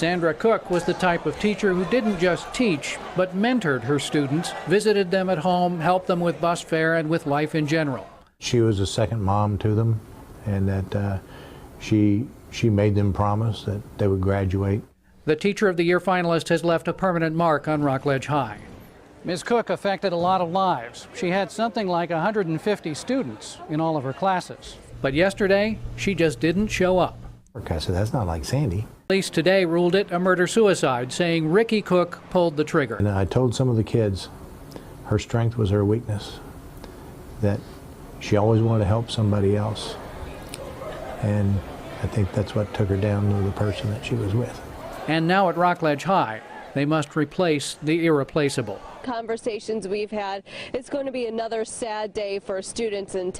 Sandra Cook was the type of teacher who didn't just teach, but mentored her students, visited them at home, helped them with bus fare and with life in general. She was a second mom to them, and that she made them promise that they would graduate. The Teacher of the Year finalist has left a permanent mark on Rockledge High. Ms. Cook affected a lot of lives. She had something like 150 students in all of her classes. But yesterday, she just didn't show up. I said, that's not like Sandy. Police today ruled it a murder-suicide, saying Ricky Cook pulled the trigger. And I told some of the kids her strength was her weakness, that she always wanted to help somebody else. And I think that's what took her down to the person that she was with. And now at Rockledge High, they must replace the irreplaceable. Conversations we've had, it's going to be another sad day for students and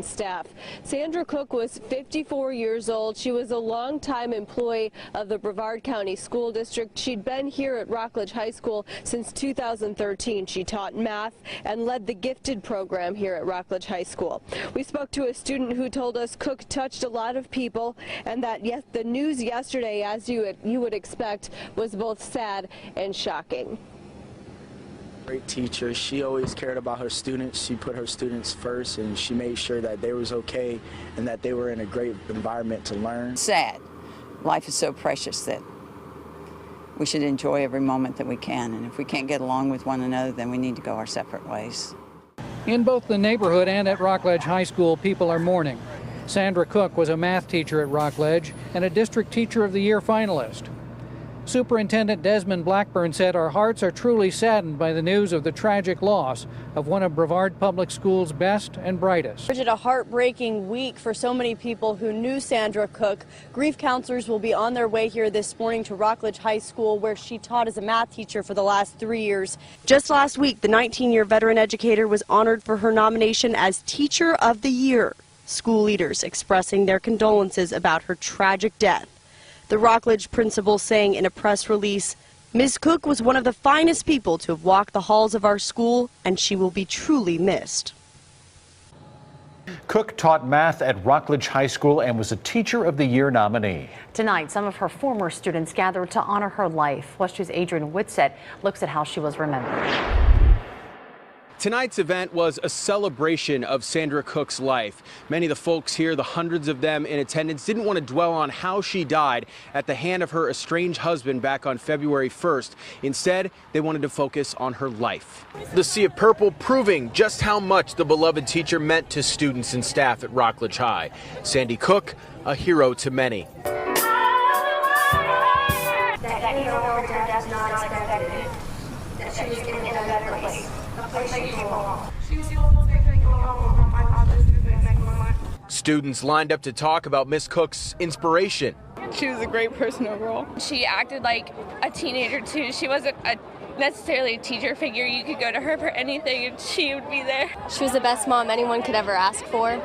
staff. Sandra Cook was 54 years old. She was a longtime employee of the Brevard County School District. She'd been here at Rockledge High School since 2013. She taught math and led the gifted program here at Rockledge High School. We spoke to a student who told us Cook touched a lot of people, and that yes, the news yesterday, as you would expect, was both sad and shocking. Great teacher. She always cared about her students. She put her students first, and she made sure that they was okay and that they were in a great environment to learn. Sad. Life is so precious that we should enjoy every moment that we can, and if we can't get along with one another, then we need to go our separate ways. In both the neighborhood and at Rockledge High School, people are mourning. Sandra Cook was a math teacher at Rockledge and a District Teacher of the Year finalist. Superintendent Desmond Blackburn said our hearts are truly saddened by the news of the tragic loss of one of Brevard Public Schools' best and brightest. It's a heartbreaking week for so many people who knew Sandra Cook. Grief counselors will be on their way here this morning to Rockledge High School, where she taught as a math teacher for the last 3 years. Just last week, the 19-year veteran educator was honored for her nomination as Teacher of the Year. School leaders expressing their condolences about her tragic death. The Rockledge principal saying in a press release, Ms. Cook was one of the finest people to have walked the halls of our school, and she will be truly missed. Cook taught math at Rockledge High School and was a Teacher of the Year nominee. Tonight, some of her former students gathered to honor her life. West 2's Adrian Whitsett looks at how she was remembered. Tonight's event was a celebration of Sandra Cook's life. Many of the folks here, the hundreds of them in attendance, didn't want to dwell on how she died at the hand of her estranged husband back on February 1st. Instead, they wanted to focus on her life. The sea of purple proving just how much the beloved teacher meant to students and staff at Rockledge High. Sandy Cook, a hero to many. That hero does not expect that she was in a better place. Students lined up to talk about Miss Cook's inspiration. She was a great person overall. She acted like a teenager too. She wasn't necessarily a teacher figure. You could go to her for anything and she would be there. She was the best mom anyone could ever ask for.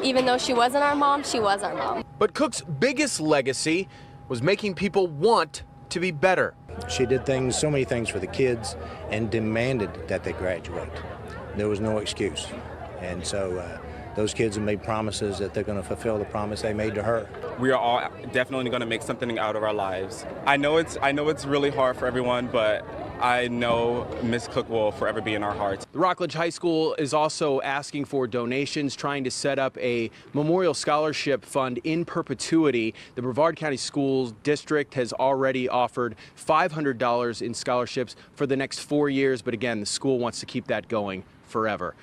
Even though she wasn't our mom, she was our mom. But Cook's biggest legacy was making people want to be better. She did so many things for the kids, and demanded that they graduate. There was no excuse. And so those kids have made promises that they're going to fulfill the promise they made to her. We are all definitely going to make something out of our lives. I know it's really hard for everyone, but I know Miss Cook will forever be in our hearts. The Rockledge High School is also asking for donations, trying to set up a memorial scholarship fund in perpetuity. The Brevard County Schools District has already offered $500 in scholarships for the next 4 years, but again, the school wants to keep that going forever.